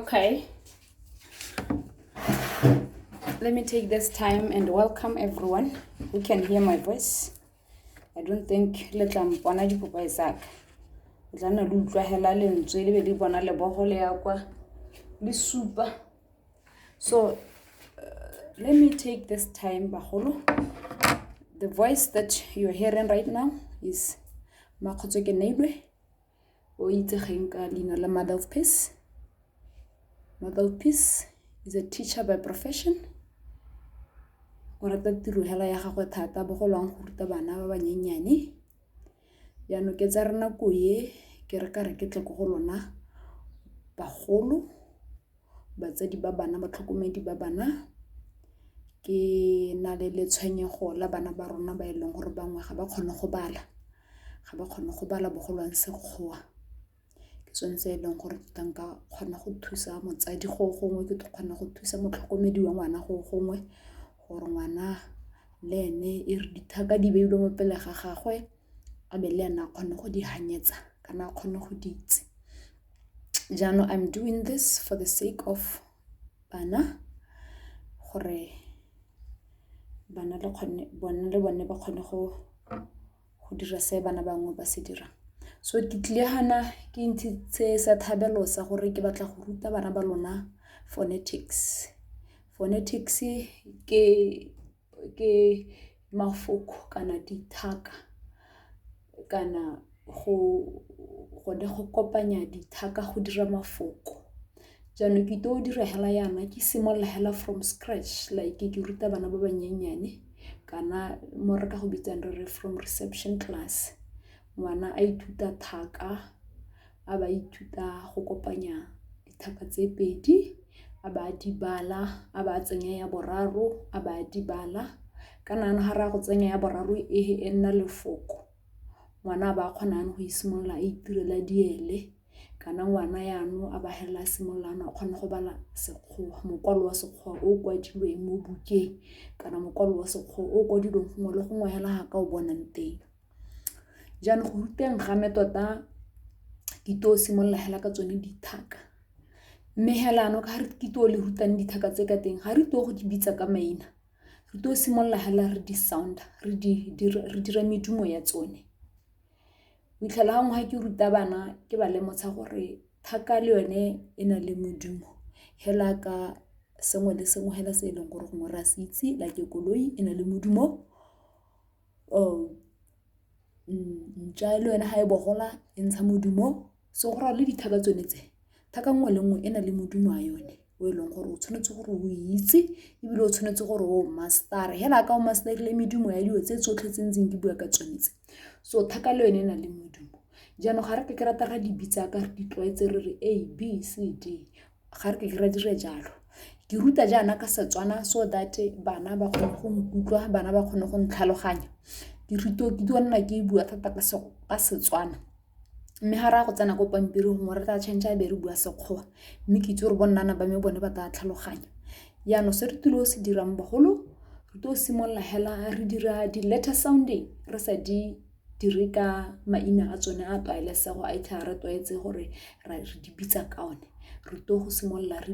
Okay, let me take this time and welcome everyone who can hear my voice. I don't think letla mpona dipopa isaka. Letla na lu utlwa hela lentswe le be le bona le bogo le ya kwa le supa. So let me take this time bagolo. The voice that you're hearing right now is Makgotsoke Neilwe o itsegeng ka leina la Mother of Peace. Mother of Peace is a teacher by profession. O rata tiro hela ya gagwe thata bogolwang go ruta bana ba banyenyane. Ya no ke tsa rena ko ye ke re ka re ke tle go lona bagolo batsadi ba bana ba tlhokomedi ba bana ke na le letshwenyego la bana ba rona ba ileng gore bangwe ga ba kgone go bala bogolwang sekgowa ke tsontse e leng gore tanka kgona go thusa motsadi go gongwe ke kgona go thusa motlhokomedi wa ngwana go gongwe gore ngwana le ene e re dithaka di beilwe mo pele ga gagwe a be le ena kgone go di hanyetsa kana kgone go di itse. Jano, I'm doing this for the sake of bana gore bana le bone ba kgone go dira se bana bangwe ba se dira. So ke tle hana ke ntse sa thabelo sa gore ke batla go ruta bana ba lona phonetics ke mafoko kana dithaka kana go kopanya dithaka go dira mafoko. Jano ke to dira hela yana ke simolla hela from scratch like ke ruta bana ba banyenyane kana mo re ka go bitsang re from reception class. Ngwana a ithuta thaka a ba ithuta go kopanya dithaka tse pedi a ba di bala a ba tsenya ya boraro a ba di bala kana na hara go tsenya ya boraro e nna lefoko. Ngwana ba khona go isimolla a itirela diele kana ngwana yano a ba hela simolana o khona go bala sekgowa mokwalo wa sekgowa o kwadilwe mo bukeng kana mokwalo wa sekgowa o kwadilwe go le gongwe hela ha ka o bonang teng. Jana go ruteng ga me tota ke to simolla hela ka tsone dithaka mme hela no ka re ke to le rutang dithaka tse ka teng ga re to go di bitsa ka maina re to simolla hela re di sound re dira medumo ya tsone. Witlhala ha ngwa ke ruta bana ke ba lemotsa gore thaka le yone e na le modumo hela ka sengwe le sengwe hela se leng gore go ra se itse la ke koloi e na le modumo ntja le yone ha e bogola e ntsha modumo. So go ra le dithaka tsone tse thaka ngwe le ngwe e na le modumo a yone o leng gore o tshwanetse gore o itse e bile o tshwanetse gore o master hela ka o master le medumo ya dilo tse tsotlhe tsentseng ke bua ka tsone tse. So thaka le yone e na le modumo jano ga re ke rata ga di bitsa ka re di tlwaetse re re A B C D ga re ke ra dire jalo ke ruta jana ka Setswana so that bana ba kgone go nkutlwa bana ba kgone go ntlhaloganya ke nna ke bua thata ka Setswana mme ha ra go tsena go pampiri go re ta change be re bua Sekgowa mme ke itse re bonnana ba me bone ba ta tlhaloganya. Yano se re tulo se dirang bagolo re to simolla hela re dira di letter sounding re sa di dirika maina a tsone a tlwaelesego a ithara tlwaetse gore re di bitsa ka one re to go simolla re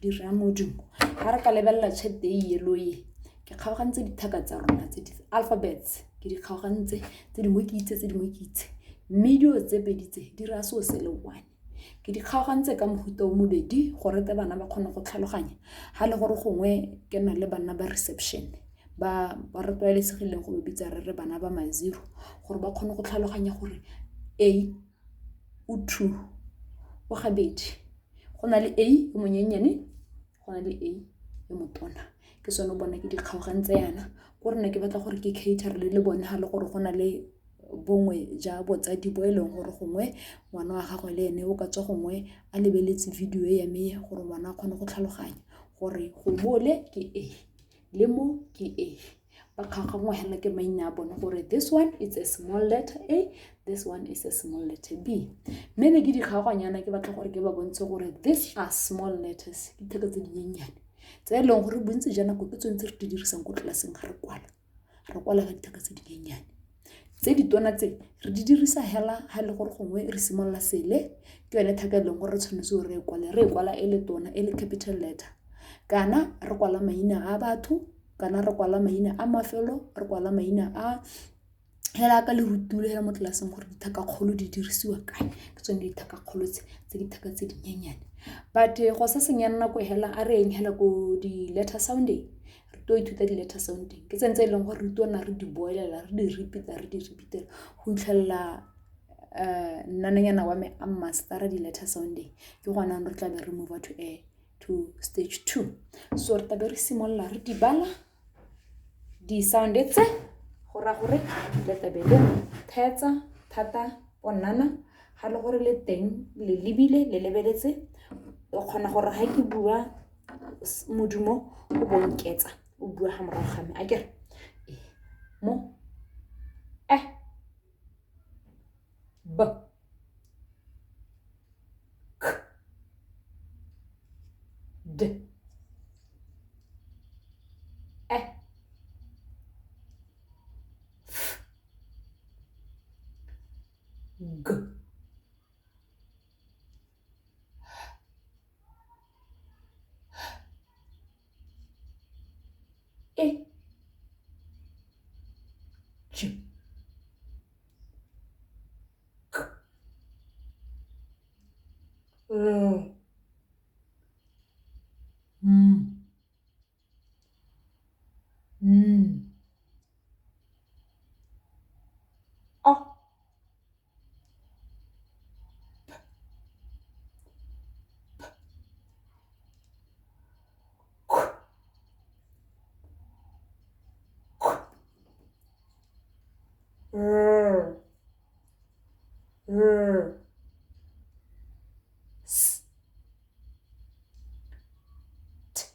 dira modumo ha re ka lebella tshete e yellow ye ke kgaogantse dithaka tsa rona tse di alphabets ke di kgaogantse tse di mokitse medio tse peditse di ra so se le one ke di kgaogantse ka mohuta o mobedi gore te bana ba kgone go tlhaloganya ha le gore gongwe ke na le bana ba reception ba re tlwaelesegileng go bitsa re bana ba mazero gore ba kgone go tlhaloganya gore A o 2 o gabedi go na le A e monyenyane go na le A e motona ke sone bona ke di kgaogantse yana gore ne ke batla gore ke cater le bone ha le gore go na le bongwe ja botsadi bo eleng gore gongwe ngwana wa gagwe le ene o ka tswa gongwe a lebeletse video ya me gore ngwana a kgone go tlhaloganya gore go bole ke A le mo ke A ba kgagangwa hela ke maina a bone gore this one is a small letter A, this one is a small letter B. Mme ke di kgaganyana ke batla gore ke ba bontshe gore these are small letters ke theka tse dinyenyane tse eleng gore bontsi jana go ke tsone tse re di dirisang go tlelaseng ga re kwala ka dithaka tse dinyenyane tse ditona tse re di dirisa hela ha le gore gongwe re simolla sele ke yone thaka leng gore re tshwanetse re kwala e le tona e le capital letter kana re kwala maina a batho kana re kwala maina a mafelo re kwala maina a hela ka le rutule hela mo tlelaseng gore dithaka kgolo di dirisiwa kae ke tsone dithaka kgolo tse dithaka tse dinyenyane but go sa senyana nako hela a re eng hela go di letter sounding re to ithuta di letter sounding ke tsentse e leng gore re tona re di boelela re di repeatela go itlhella nnananyana wa me a master di letter sounding ke gona re tla be re move to stage 2 so re tabe re simolla re di bala di sound tse gora gore le tabe le thetsa thata bonana ha le gore le teng le lebile le lebeletse o khona gore ha ke bua modumo o bonketsa o bua ha morago ga me a kere mo b k d g e j k l m o r s t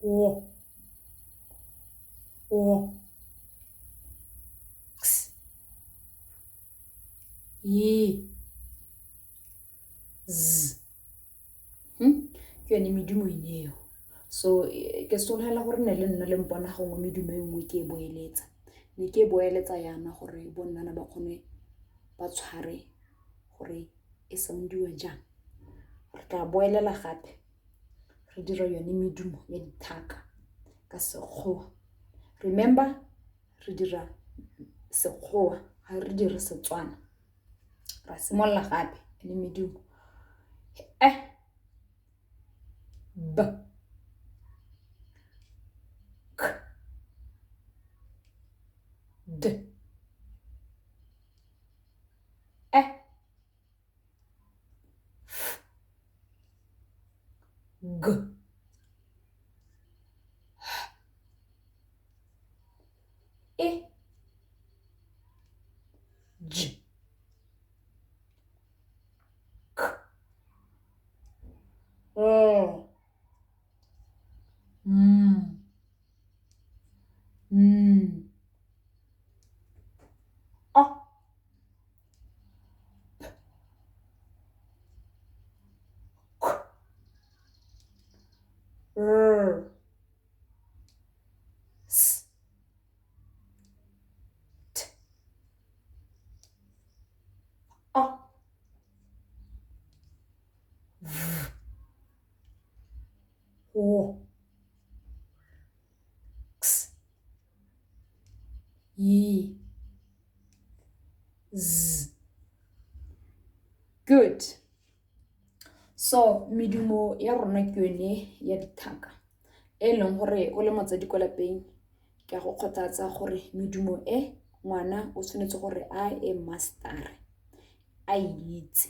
o v o x y z ke yone medumo eneo so ke solhela gore ne le nna le mpona gongwe medumo e nngwe ke e boeletsa yana gore bonnana ba kgone ba tshware gore e soundiwa jang re tla boelela gape re dira yone medumo ya dithaka ka Sekgowa remember re dira Sekgowa ha re dire Setswana ra simolla gape le medumo b k d g e j k l o r s t o v o x y z good so medumo ya rona ke yone ya dithaka e leng gore o le motsadi kwa lapeng ke go kgothatsa gore medumo ngwana o tshwanetse gore a e master a itse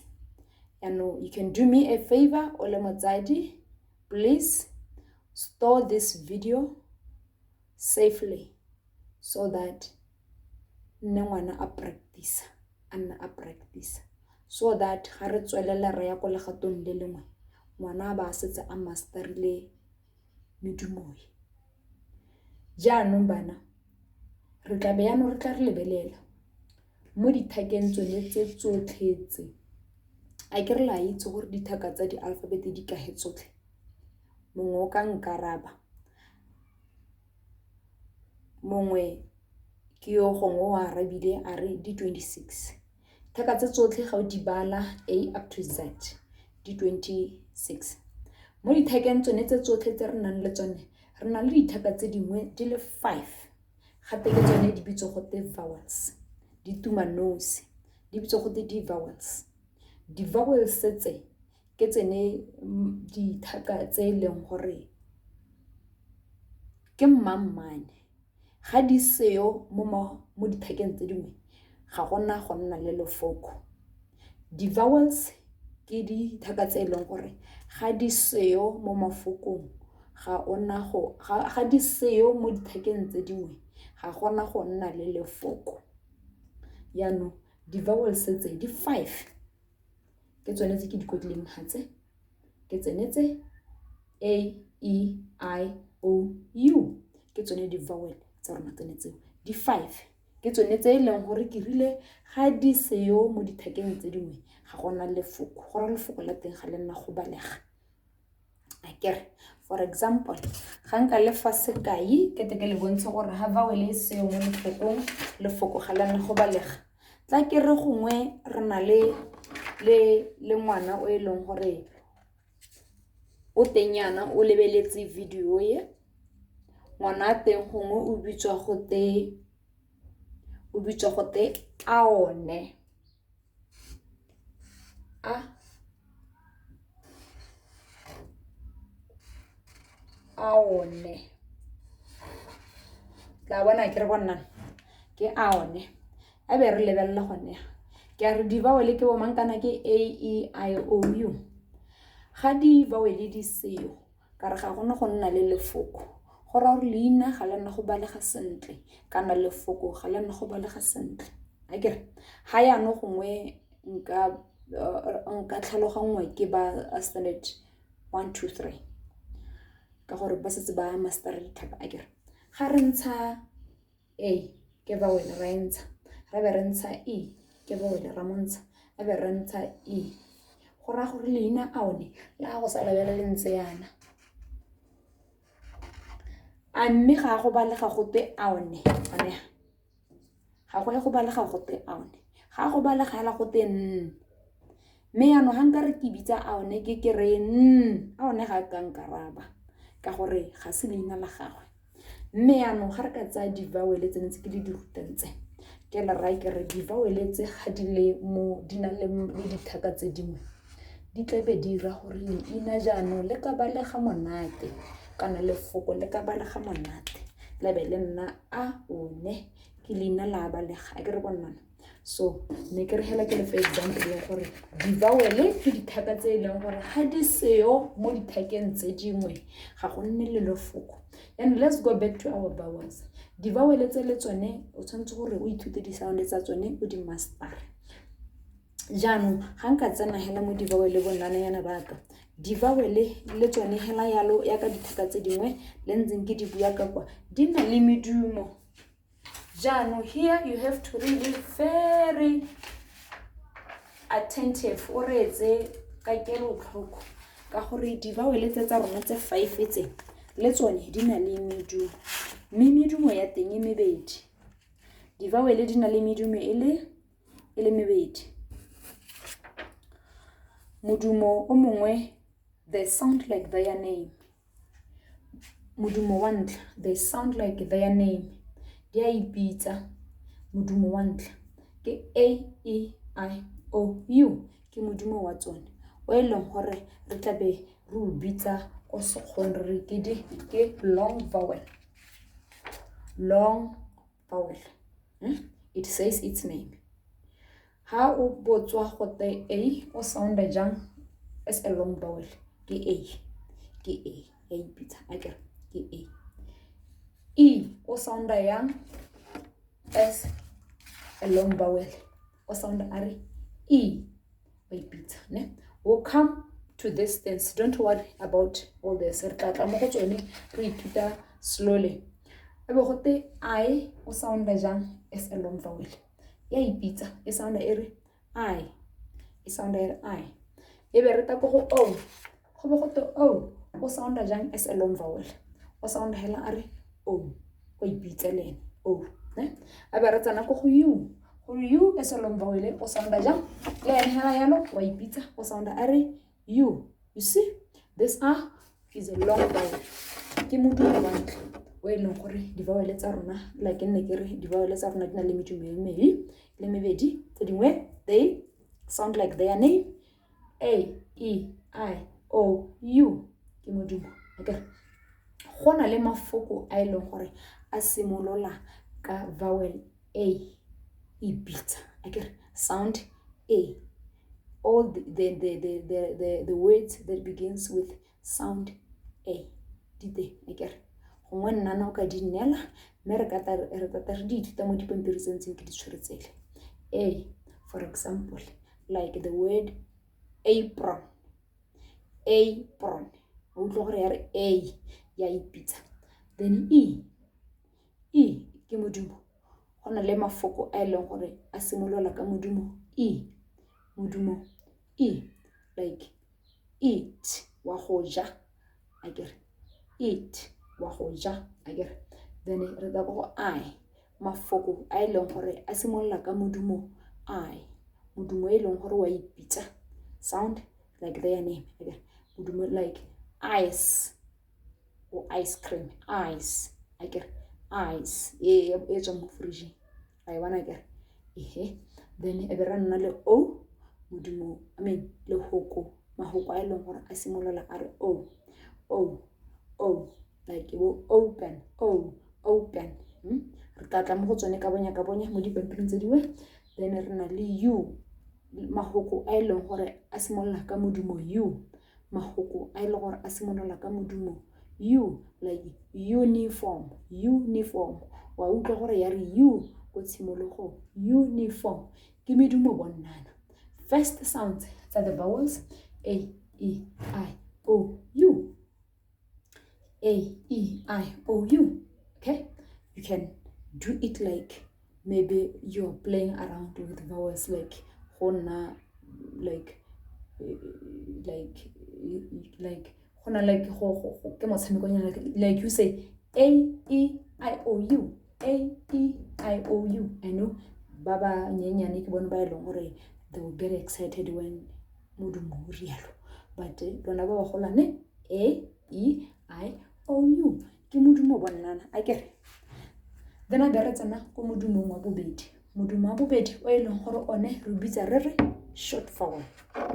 you can do me a favor o le motsadi please store this video safely so that ngwana a practice so that ga re tswelela re ya go legatong le lengwe ngwana ba setse a masterile medumo jaanong bana re tla re lebelela mo dithakeng tsone tse tsotlhetse a ke re la itse gore dithaka tsa di-alphabet di kahe tsotlhe mongwe o ka nkaraba mongwe ke yo gongwe o arabile a re di 26 thaka tse tsotlhe ga o di bala A up to Z di 26 mo dithakeng tsone tse tsotlhe tse re nang le tsone re na le dithaka tse dingwe di le 5 gape ke tsone di bitswa go te vowels di tumanosi di bitswa go te di-vowels di-vowels tse ke tsene dithaka tse leng gore ke mmane ga di seo mo dithakeng tse dingwe ga gona go nna le lefoko di-vowels ke dithaka tse leng gore ga di seo mo mafokong ga di seo mo dithakeng tse dingwe ga gona go nna le lefoko yaanong di-vowels tse di 5 ke tsone tse ke di kotlileng hatse ke tsenetse A E I O U ke tsone di-vowel tsa rona tsenetse di 5 ke tsone tse leng gore ke rile ga di seo mo dithakeng tse dingwe ga gona lefoko gore lefoko la teng ga le nna go balega akere for example ga nka le fa sekai ke le bontshe gore ha vowel e seo mo lefokong lefoko ga le nna go balega tla ke re gongwe re na le ngwana o e leng gore o tenyana o lebeletse video ye ngwana teng gongwe o bitswa go te aone aone tla bona ke re bona ke aone a be re lebella gone ke a re di-vowel ke bo mankana ke A E I O U ga di-vowel di seo ka re ga gona go nna le lefoko go ra gore leina ga le nna go balega sentle kana lefoko ga le nna go balega sentle akere ha ya no gongwe nka tlhalogangwa ke ba standard 1 2 3 ka gore ba setse ba master dithaka akere ga re ntsha A ke vowel ra ntsha ra be re ntsha E ke vowel ra montsha a be re ntsha E go ra gore leina aone la go sa lebela le ntse yana a mme ga go balega go te aone ane ga go balega go te aone ga go balega la go te mme yana ha nka re ke bitsa aone ke re aone ga ka nkaraba ka gore ga se leina la gagwe mme yana ga re ka tsa di-vowel tse ntse ke di rutantse ke la ra ke re di-vowel tse ga di le mo di na le dithaka tse dingwe di tlebe di ra gore leina jaanong le ka balega monate kana lefoko le ka balega monate la be le nna a one ke leina la balega a ke re bonana so ne ke re hela ke le for example ya gore di-vowel ke dithaka tse leng gore ga di seo mo dithakeng tse dingwe ga go nne le lefoko and let's go back to our vowels di-vowel tse le tsone o tshwanetse gore o ithute di-sound tsa tsone o di master jaanong ga nka tsena hela mo di-vowel bonana yana baka di-vowel le tsone hela yalo ya ka dithaka tse dingwe le ntseng ke di bua ka kwa di na le medumo jaanong here you have to really very attentive o reetse ka kelotlhoko ka gore di-vowel tsa rona tse 5 tse le tsone di na le medumo medumo ya teng e mebedi di-vowel di na le medumo e le mebedi modumo o mongwe they sound like their name modumo wa ntlha they sound like their name di a ipitsa modumo wa ntlha ke A E I O U ke modumo wa tsone o e leng gore re tlabe re o bitsa go sekgone re ke long vowel it says its name ha o botswa go te A o sounda jang as a long vowel ke A ya ipitsa akere ke A E o sounda yang as a long vowel o sounda are E ba ipitsa ne will come to this dance don't worry about all this re tla mo go tsone re ithuta slowly e be go te I o sounda jang as a long vowel ya ipitsa e sounda ere I e sounda ya I e be re ta go o go be go to o sounda jang as a long vowel o sounda hela are o go ipitsa lene o ne a be re tsana go you as a long vowel o sounda jang le ene hela yalo wa ipitsa o sounda are you see this is a long vowel ke modumo wa ntla o e leng gore di-vowel tsa rona like nne ke re di-vowel tsa rona di na le medumo le mebedi tse dingwe they sound like their name a e I o u ke modumo akere go na le mafoko a e leng gore a simolola ka vowel a e bitsa akere sound a all the words that begins with sound a dite akere gongwe nnana o ka di nnela mme re tata re di ithuta mo dipampiriseng tse ke di tshweretsele a for example like the word apron o utlwa gore ya re a ya ipitsa then e ke modumo go na le mafoko a e leng gore a simolola ka modumo like eat wa go ja akere eat wa go ja akere then re tla go I mafoko a e leng gore a simolola ka modumo modumo e leng gore wa ipitsa sound like their name akere modumo like ice or ice cream ice akere ice e tswa mo fridge I wanna akere then e be ra nna le o modumo le mahoko a e leng gore a simolola a re o like open re tla mo go tsone ka bonya mo dipampiring tse dingwe then re na le you mahoko a e leng gore a simolola ka modumo mahoko a e leng gore a simolola ka modumo like uniform wa utlwa gore ya re you go tshimologo uniform ke medumo bonnana first sounds tsa the vowels a e I o u okay you can do it like maybe you're playing around with vowels like gonna like gona like go ke motshameko like you say a e I o u I know baba nyenyane ke bona ba e leng gore they will get excited when modumo o rialo but lona ba golane a e I o u ke modumo bonnana akere then a bere tsena go modumong wa bobedi modumo wa bobedi o e leng gore one re bitsa re re short vowel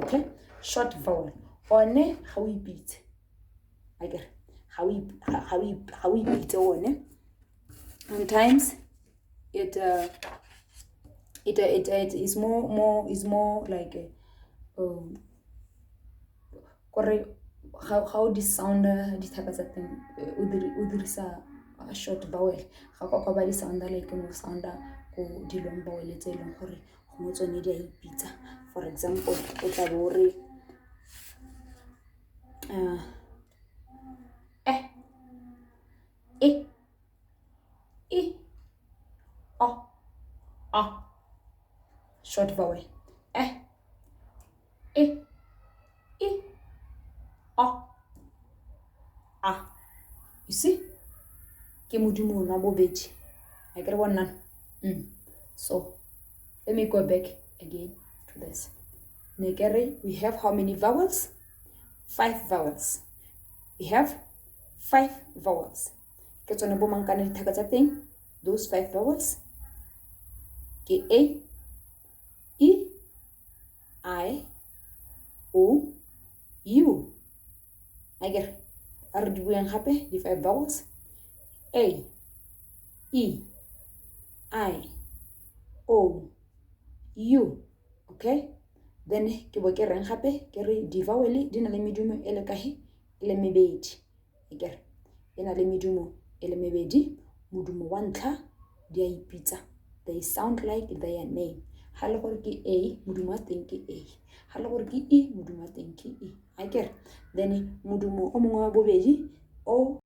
okay short vowel one ga o ipitse akere ga o ipitse one sometimes it is more like kore ga o di sounda di thaka tsa teng o dirisa short vowel ga kwa ba di sounda like no sounda go di long vowel tse e leng gore go mo tsone di a ipitsa for example o tla bo re short vowel you see ke modumo wa bobedi I get one none so let me go back again to this negere we have how many vowels 5 vowels we have 5 vowels ke tsone bo mankana dithaka tsa teng those 5 vowels ke a e I o u I get are di bueng gape di 5 vowels a e I o u okay then ke bo ke reng gape ke re di vowel di na le medumo e le kae e le mebedi akere e na le medumo e le mebedi modumo wa ntlha di a ipitsa they sound like their name ha le gore ke a modumo wa teng ke a ha le gore ke e modumo wa teng ke e akere then modumo o mongwe wa bobedi o